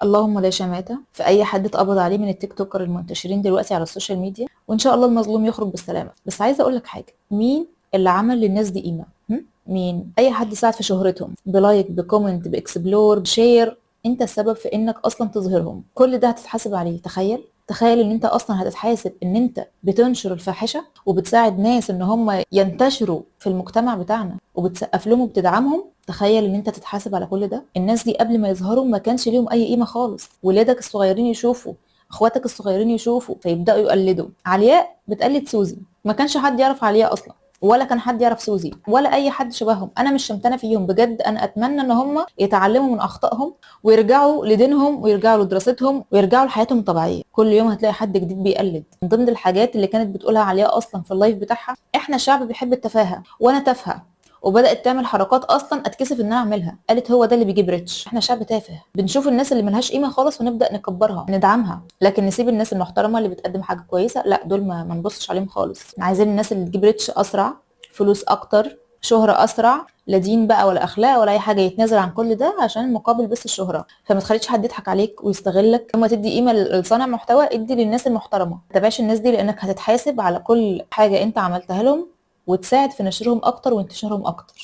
اللهم لا شماتة في اي حد اتقبض عليه من التيك توكر المنتشرين دلوقتي على السوشيال ميديا، وان شاء الله المظلوم يخرج بالسلامة. بس عايزة اقول لك حاجة، مين اللي عمل للناس دي قيمة؟ مين؟ اي حد ساعد في شهرتهم بلايك بكومنت باكسبلور بشير، انت السبب في انك اصلا تظهرهم. كل ده هتتحاسب عليه. تخيل ان انت اصلا هتتحاسب ان انت بتنشر الفاحشه وبتساعد ناس ان هم ينتشروا في المجتمع بتاعنا وبتسقف لهم وبتدعمهم. تخيل ان انت تتحاسب على كل ده. الناس دي قبل ما يظهروا ما كانش ليهم اي قيمه خالص. ولادك الصغيرين يشوفوا، اخواتك الصغيرين يشوفوا فيبداوا يقلدوا. علياء بتقلد سوزي، ما كانش حد يعرف علياء اصلا، ولا كان حد يعرف سوزي ولا اي حد شبههم. انا مش شمتانه فيهم بجد، انا اتمنى ان هم يتعلموا من اخطائهم ويرجعوا لدينهم ويرجعوا لدراستهم ويرجعوا لحياتهم الطبيعيه. كل يوم هتلاقي حد جديد بيقلد. من ضمن الحاجات اللي كانت بتقولها علياء اصلا في اللايف بتاعها، احنا شعب بيحب التفاهه وانا تافهه، وبدات تعمل حركات اصلا اتكسف ان انا اعملها. قالت هو ده اللي بيجيب ريتش. احنا شعب تافه، بنشوف الناس اللي ملهاش قيمه خالص ونبدا نكبرها ندعمها، لكن نسيب الناس المحترمه اللي بتقدم حاجه كويسه لا، دول ما نبصش عليهم خالص. عايزين الناس اللي تجيب ريتش اسرع، فلوس اكتر، شهرة اسرع، لا دين بقى ولا اخلاق ولا اي حاجه، يتنازل عن كل ده عشان مقابل بس الشهره. فما تخليش حد يضحك عليك ويستغلك. لما تدي قيمه لصانع محتوى ادي للناس المحترمه، ما تتابعش الناس دي لانك هتتحاسب على كل حاجه انت عملتها لهم، وتساعد في نشرهم اكتر وانتشارهم اكتر.